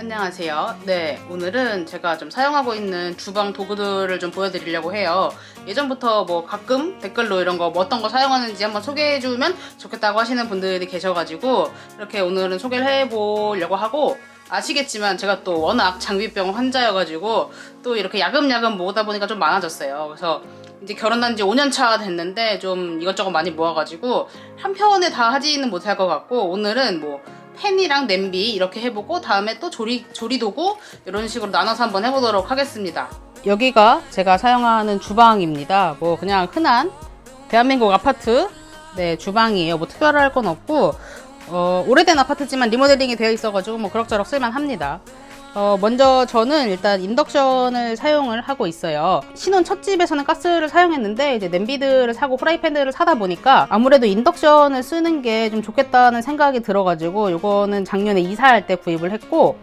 안녕하세요. 네, 오늘은 제가 좀 사용하고 있는 주방 도구들을 좀 보여드리려고 해요. 예전부터 뭐 가끔 댓글로 이런 거 뭐 어떤 거 사용하는지 한번 소개해주면 좋겠다고 하시는 분들이 계셔가지고 이렇게 오늘은 소개를 해보려고 하고, 아시겠지만 제가 또 워낙 장비병 환자여가지고 또 이렇게 야금야금 모으다 보니까 좀 많아졌어요. 그래서 이제 결혼한 지 5년 차 됐는데 좀 이것저것 많이 모아가지고 한 편에 다 하지는 못할 것 같고, 오늘은 뭐 팬이랑 냄비 이렇게 해보고 다음에 또 조리도구 이런 식으로 나눠서 한번 해보도록 하겠습니다. 여기가 제가 사용하는 주방입니다. 뭐 그냥 흔한 대한민국 아파트 주방이에요. 뭐 특별할 건 없고 오래된 아파트지만 리모델링이 되어 있어가지고 뭐 그럭저럭 쓸만합니다. 먼저 저는 일단 인덕션을 사용을 하고 있어요. 신혼 첫 집에서는 가스를 사용했는데 이제 냄비들을 사고 프라이팬들을 사다 보니까 아무래도 인덕션을 쓰는 게 좀 좋겠다는 생각이 들어가지고 이거는 작년에 이사할 때 구입을 했고,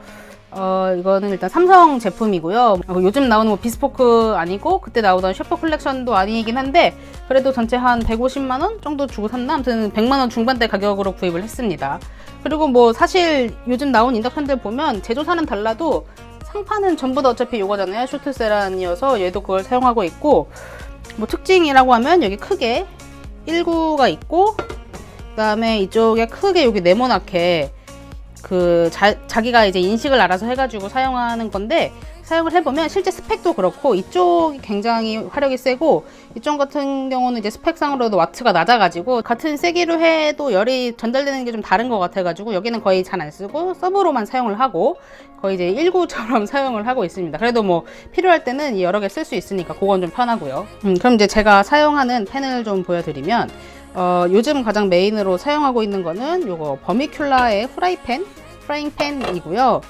이거는 일단 삼성 제품이고요. 요즘 나오는 뭐 비스포크 아니고 그때 나오던 셰프 컬렉션도 아니긴 한데 그래도 전체 한 150만원 정도 주고 샀나? 아무튼 100만원 중반대 가격으로 구입을 했습니다. 그리고 뭐 사실 요즘 나온 인덕션들 보면 제조사는 달라도 상판은 전부 다 어차피 이거잖아요. 쇼트세란이어서 얘도 그걸 사용하고 있고, 뭐 특징이라고 하면 여기 크게 19가 있고, 그 다음에 이쪽에 크게 여기 네모나게 자기가 이제 인식을 알아서 해가지고 사용하는 건데, 사용을 해보면 실제 스펙도 그렇고 이쪽이 굉장히 화력이 세고 이쪽 같은 경우는 이제 스펙상으로도 와트가 낮아가지고 같은 세기로 해도 열이 전달되는 게 좀 다른 것 같아가지고 여기는 거의 잘 안 쓰고 서브로만 사용을 하고 거의 이제 19처럼 사용을 하고 있습니다. 그래도 뭐 필요할 때는 여러 개 쓸 수 있으니까 그건 좀 편하고요. 그럼 이제 제가 사용하는 팬을 좀 보여드리면 요즘 가장 메인으로 사용하고 있는 거는 요거 버미큘라의 프라잉팬이고요.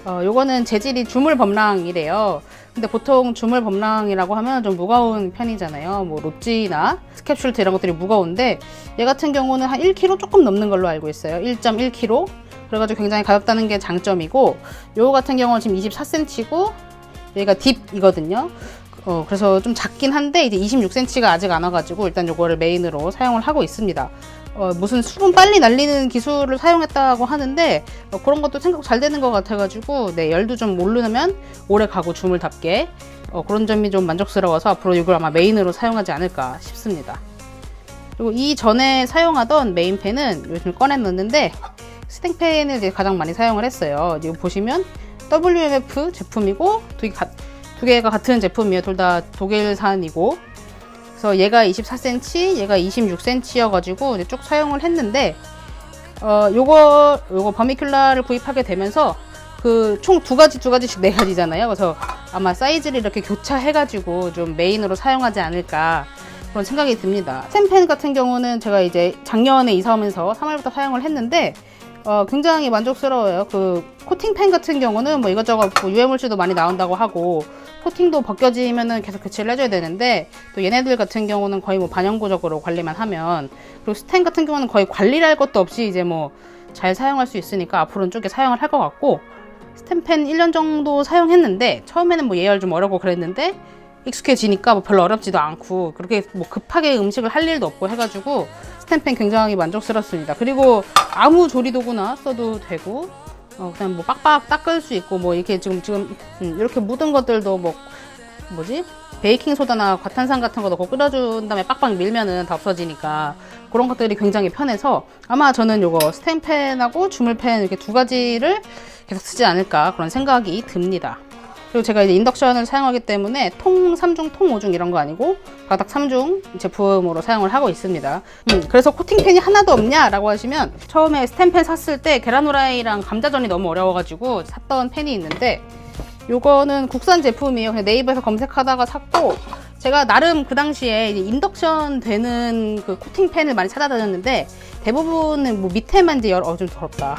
요거는 재질이 주물 범랑이래요. 근데 보통 주물 범랑이라고 하면 좀 무거운 편이잖아요. 뭐 로찌나 스캡슐트 이런 것들이 무거운데 얘 같은 경우는 한 1kg 조금 넘는 걸로 알고 있어요. 1.1kg. 그래가지고 굉장히 가볍다는 게 장점이고, 요거 같은 경우는 지금 24cm고 얘가 딥이거든요. 그래서 좀 작긴 한데 이제 26cm가 아직 안 와가지고 일단 요거를 메인으로 사용을 하고 있습니다. 무슨 수분 빨리 날리는 기술을 사용했다고 하는데 그런 것도 생각 잘 되는 것 같아가지고 열도 좀 오르면 오래 가고 주물답게 그런 점이 좀 만족스러워서 앞으로 이걸 아마 메인으로 사용하지 않을까 싶습니다. 그리고 이전에 사용하던 메인팬은 요즘 꺼내 넣는데 스탱팬을 이제 가장 많이 사용을 했어요. 지금 보시면 WMF 제품이고 두 개가 같은 제품이에요. 둘 다 독일산이고, 그래서 얘가 24cm, 얘가 26cm여가지고 이제 쭉 사용을 했는데, 요거 버미큘라를 구입하게 되면서 총 두 가지씩 네 가지잖아요. 그래서 아마 사이즈를 이렇게 교차해가지고 좀 메인으로 사용하지 않을까 그런 생각이 듭니다. 스탠팬 같은 경우는 제가 이제 작년에 이사 오면서 3월부터 사용을 했는데 굉장히 만족스러워요. 코팅팬 같은 경우는 뭐 이것저것 유해물질도 많이 나온다고 하고 코팅도 벗겨지면은 계속 교체를 해줘야 되는데, 또 얘네들 같은 경우는 거의 뭐 반영구적으로 관리만 하면, 그리고 스탠 같은 경우는 거의 관리를 할 것도 없이 이제 뭐 잘 사용할 수 있으니까 앞으로는 쭉 사용을 할 것 같고, 스탠팬 1년 정도 사용했는데 처음에는 뭐 예열 좀 어렵고 그랬는데 익숙해지니까 뭐 별로 어렵지도 않고 그렇게 뭐 급하게 음식을 할 일도 없고 해가지고 스탠팬 굉장히 만족스럽습니다. 그리고 아무 조리도구나 써도 되고 그냥 뭐 빡빡 닦을 수 있고, 뭐 이렇게 지금 이렇게 묻은 것들도 베이킹 소다나 과탄산 같은 거 넣고 끓여준 다음에 빡빡 밀면은 다 없어지니까 그런 것들이 굉장히 편해서 아마 저는 요거 스탠팬하고 주물팬 이렇게 두 가지를 계속 쓰지 않을까 그런 생각이 듭니다. 그리고 제가 이제 인덕션을 사용하기 때문에 통 3중, 통 5중 이런 거 아니고 바닥 3중 제품으로 사용을 하고 있습니다. 그래서 코팅팬이 하나도 없냐 라고 하시면, 처음에 스탠팬 샀을 때 계란 후라이랑 감자전이 너무 어려워가지고 샀던 팬이 있는데 요거는 국산 제품이에요. 그냥 네이버에서 검색하다가 샀고, 제가 나름 그 당시에 이제 인덕션 되는 그 코팅팬을 많이 찾아다녔는데 대부분은 뭐 밑에만 이제 좀 더럽다.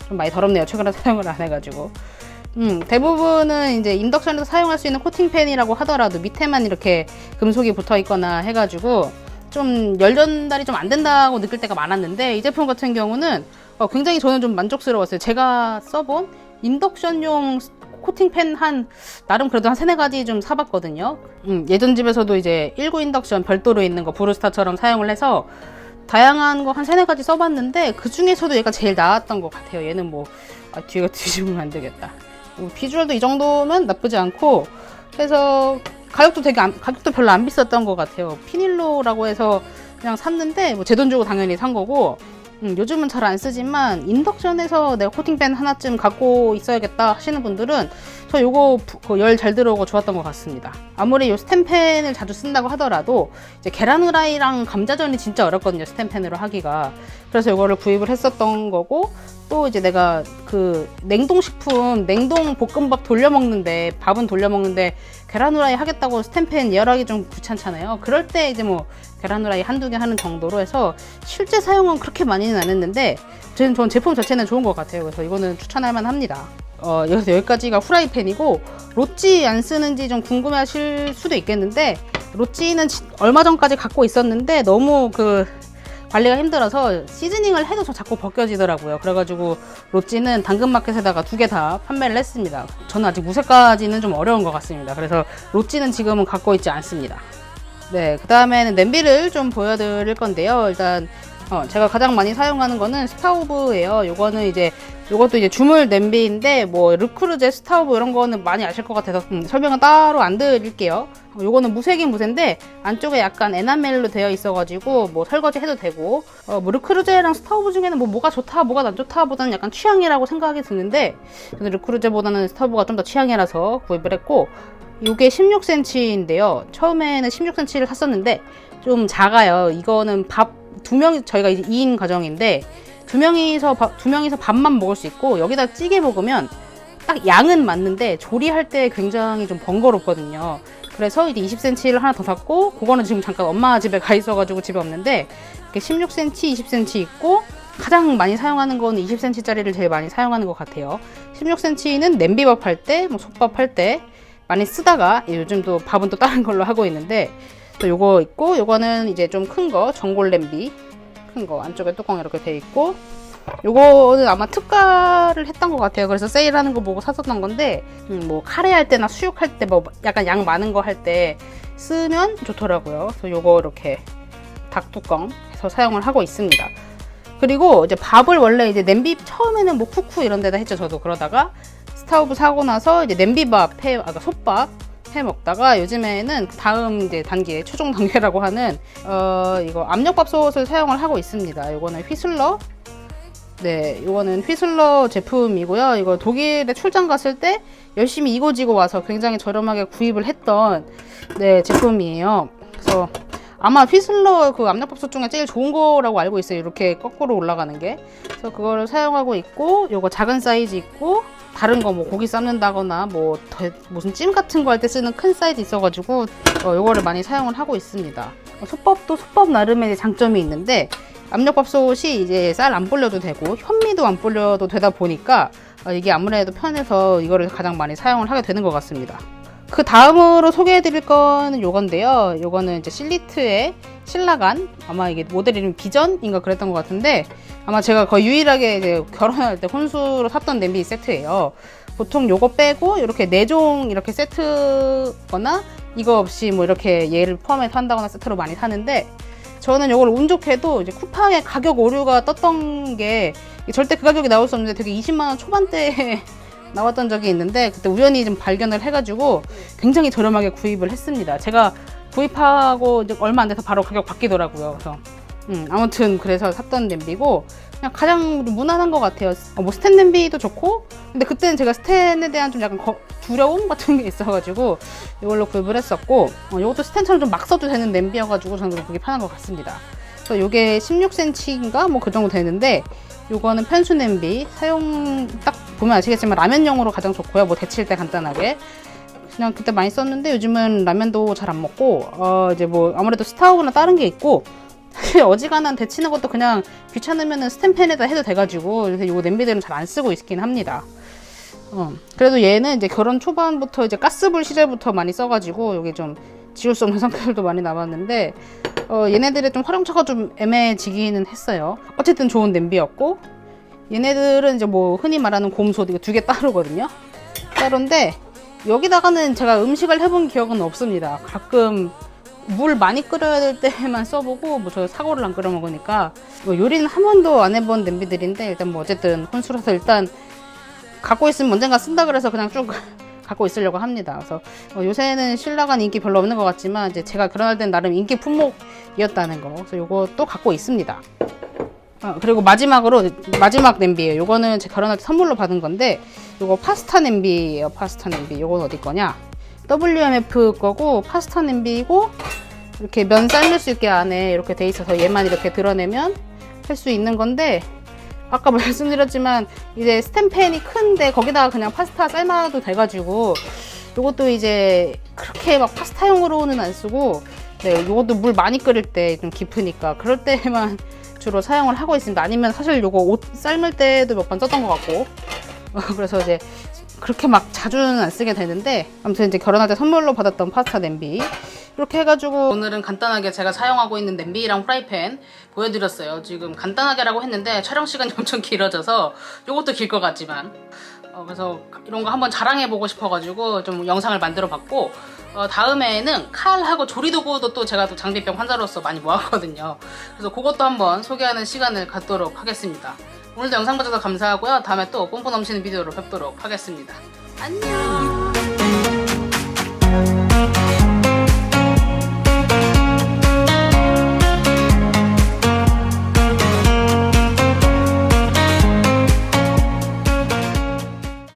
좀 많이 더럽네요. 최근에 사용을 안 해가지고. 대부분은 이제 인덕션에서 사용할 수 있는 코팅팬이라고 하더라도 밑에만 이렇게 금속이 붙어 있거나 해가지고 좀 열 전달이 좀 안 된다고 느낄 때가 많았는데, 이 제품 같은 경우는 굉장히 저는 좀 만족스러웠어요. 제가 써본 인덕션용 코팅팬 나름 그래도 한 3-4가지 좀 사봤거든요. 예전 집에서도 이제 19 인덕션 별도로 있는 거 브루스타처럼 사용을 해서 다양한 거 한 3-4가지 써봤는데 그 중에서도 얘가 제일 나았던 것 같아요. 얘는 뭐 뒤가 뒤집으면 안 되겠다. 비주얼도 이 정도면 나쁘지 않고 해서 가격도 별로 안 비쌌던 것 같아요. 피닐로라고 해서 그냥 샀는데 뭐 제 돈 주고 당연히 산 거고, 요즘은 잘 안 쓰지만 인덕션에서 내가 코팅팬 하나쯤 갖고 있어야겠다 하시는 분들은 저 요거 열 잘 들어오고 좋았던 것 같습니다. 아무리 요 스텐팬을 자주 쓴다고 하더라도 이제 계란 후라이랑 감자전이 진짜 어렵거든요, 스텐팬으로 하기가. 그래서 요거를 구입을 했었던 거고, 또 이제 내가 그 냉동식품, 냉동 볶음밥 돌려 먹는데, 밥은 돌려 먹는데 계란 후라이 하겠다고 스텐팬 열하기 좀 귀찮잖아요. 그럴 때 이제 뭐 계란 후라이 한두 개 하는 정도로 해서 실제 사용은 그렇게 많이는 안 했는데 전 제품 자체는 좋은 것 같아요. 그래서 이거는 추천할 만합니다. 여기서 여기까지가 후라이팬이고, 로찌 안 쓰는지 좀 궁금해 하실 수도 있겠는데, 로찌는 얼마 전까지 갖고 있었는데 너무 관리가 힘들어서 시즈닝을 해도 저 자꾸 벗겨지더라고요. 그래가지고 로찌는 당근마켓에다가 2개 다 판매를 했습니다. 저는 아직 무쇠까지는 좀 어려운 것 같습니다. 그래서 로찌는 지금은 갖고 있지 않습니다. 네, 그 다음에는 냄비를 좀 보여드릴 건데요. 일단 제가 가장 많이 사용하는 거는 스타우브예요. 요것도 이제 주물 냄비인데, 뭐 르크루제 스타우브 이런 거는 많이 아실 것 같아서 설명은 따로 안 드릴게요. 요거는 무쇠긴 무쇠인데 안쪽에 약간 에나멜로 되어 있어가지고 뭐 설거지 해도 되고, 뭐 르크루제랑 스타우브 중에는 뭐가 좋다 뭐가 안 좋다 보다는 약간 취향이라고 생각이 드는데, 저는 르크루제보다는 스타우브가 좀 더 취향이라서 구입을 했고, 요게 16cm인데요. 처음에는 16cm를 샀었는데 좀 작아요. 이거는 저희가 이제 2인 가정인데 두 명이서 밥만 먹을 수 있고, 여기다 찌개 먹으면 딱 양은 맞는데 조리할 때 굉장히 좀 번거롭거든요. 그래서 이제 20cm를 하나 더 샀고, 그거는 지금 잠깐 엄마 집에 가 있어가지고 집에 없는데, 이렇게 16cm, 20cm 있고, 가장 많이 사용하는 거는 20cm짜리를 제일 많이 사용하는 것 같아요. 16cm는 냄비밥 할 때, 뭐 솥밥 할 때 많이 쓰다가 요즘 또 밥은 또 다른 걸로 하고 있는데, 또 요거 있고, 요거는 이제 좀 큰 거, 전골 냄비 큰 거, 안쪽에 뚜껑 이렇게 돼 있고, 요거는 아마 특가를 했던 것 같아요. 그래서 세일하는 거 보고 샀었던 건데, 뭐 카레 할 때나 수육할 때 뭐 약간 양 많은 거 할 때 쓰면 좋더라고요. 그래서 요거 이렇게 닭뚜껑 해서 사용을 하고 있습니다. 그리고 이제 밥을 원래 이제 냄비 처음에는 뭐 쿠쿠 이런 데다 했죠. 저도 그러다가 스타우브 사고 나서 이제 냄비밥 솥밥 해 먹다가, 요즘에는 다음 이제 단계, 최종 단계라고 하는 이거 압력밥솥을 사용을 하고 있습니다. 이거는 휘슬러. 네, 이거는 휘슬러 제품이고요. 이거 독일에 출장 갔을 때 열심히 이고지고 와서 굉장히 저렴하게 구입을 했던 제품이에요. 그래서 아마 휘슬러 압력밥솥 중에 제일 좋은 거라고 알고 있어요. 이렇게 거꾸로 올라가는 게. 그래서 그거를 사용하고 있고, 요거 작은 사이즈 있고, 다른 거 뭐 고기 삶는다거나 뭐 무슨 찜 같은 거 할 때 쓰는 큰 사이즈 있어가지고 요거를 많이 사용을 하고 있습니다. 솥밥도 솥밥 나름의 장점이 있는데, 압력밥솥이 이제 쌀 안 불려도 되고 현미도 안 불려도 되다 보니까 이게 아무래도 편해서 이거를 가장 많이 사용을 하게 되는 것 같습니다. 그 다음으로 소개해드릴 거는 요건데요. 요거는 이제 실리트의 신라간, 아마 이게 모델 이름이 비전인가 그랬던 것 같은데, 아마 제가 거의 유일하게 이제 결혼할 때 혼수로 샀던 냄비 세트예요. 보통 요거 빼고 이렇게 4종 이렇게 세트거나 이거 없이 뭐 이렇게 얘를 포함해서 한다거나 세트로 많이 사는데, 저는 요걸 운 좋게도 이제 쿠팡에 가격 오류가 떴던 게 절대 그 가격이 나올 수 없는데 되게 20만원 초반대에 나왔던 적이 있는데, 그때 우연히 좀 발견을 해가지고 굉장히 저렴하게 구입을 했습니다. 제가 구입하고 이제 얼마 안 돼서 바로 가격 바뀌더라고요. 그래서 아무튼 그래서 샀던 냄비고, 그냥 가장 무난한 것 같아요. 뭐 스텐 냄비도 좋고, 근데 그때는 제가 스텐에 대한 좀 약간 두려움 같은 게 있어가지고 이걸로 구입을 했었고, 이것도 스텐처럼 좀 막 써도 되는 냄비여가지고 저는 그게 편한 것 같습니다. 그래서 이게 16cm인가 뭐 그 정도 되는데, 요거는 편수 냄비, 사용 딱 보면 아시겠지만 라면용으로 가장 좋고요. 뭐 데칠 때 간단하게. 그냥 그때 많이 썼는데 요즘은 라면도 잘 안 먹고, 이제 뭐 아무래도 스타우브나 다른 게 있고, 사실 어지간한 데치는 것도 그냥 귀찮으면은 스텐팬에다 해도 돼가지고, 그래서 요 냄비들은 잘 안 쓰고 있긴 합니다. 그래도 얘는 이제 결혼 초반부터 이제 가스불 시절부터 많이 써가지고 여기 좀 지울 수 없는 상태들도 많이 남았는데, 얘네들의 좀 활용처가 좀 애매해지기는 했어요. 어쨌든 좋은 냄비였고, 얘네들은 이제 뭐 흔히 말하는 곰솥 이거 2개 따로거든요. 따로인데 여기다가는 제가 음식을 해본 기억은 없습니다. 가끔 물 많이 끓여야 될 때만 써보고, 뭐 저 사고를 안 끓여 먹으니까 뭐 요리는 한 번도 안 해본 냄비들인데, 일단 뭐 어쨌든 혼수라서 일단 갖고 있으면 언젠가 쓴다 그래서 그냥 쭉 갖고 있으려고 합니다. 그래서 요새는 실라간 인기 별로 없는 것 같지만 이제 제가 결혼할 땐 나름 인기 품목이었다는 거. 그래서 요것도 갖고 있습니다. 그리고 마지막으로 마지막 냄비예요. 요거는 제 결혼할 때 선물로 받은 건데 요거 파스타 냄비예요. 파스타 냄비. 요건 어디 거냐? WMF 거고 파스타 냄비이고 이렇게 면 삶을 수 있게 안에 이렇게 돼 있어서 얘만 이렇게 드러내면 할 수 있는 건데 아까 말씀드렸지만 이제 스텐팬이 큰데 거기다가 그냥 파스타 삶아도 돼가지고 요것도 이제 그렇게 막 파스타용으로는 안 쓰고 네, 요것도 물 많이 끓일 때 좀 깊으니까 그럴 때만 주로 사용을 하고 있습니다. 아니면 사실 요거 옷 삶을 때도 몇 번 썼던 것 같고 그래서 이제 그렇게 막 자주는 안 쓰게 되는데 아무튼 이제 결혼할 때 선물로 받았던 파스타 냄비 이렇게 해가지고 오늘은 간단하게 제가 사용하고 있는 냄비랑 프라이팬 보여드렸어요. 지금 간단하게라고 했는데 촬영 시간이 엄청 길어져서 요것도 길 것 같지만 그래서 이런 거 한번 자랑해보고 싶어가지고 좀 영상을 만들어 봤고 다음에는 칼하고 조리도구도 또 제가 또 장비병 환자로서 많이 모았거든요. 그래서 그것도 한번 소개하는 시간을 갖도록 하겠습니다. 오늘도 영상 봐주셔서 감사하고요. 다음에 또 뽐뿌 넘치는 비디오로 뵙도록 하겠습니다. 안녕.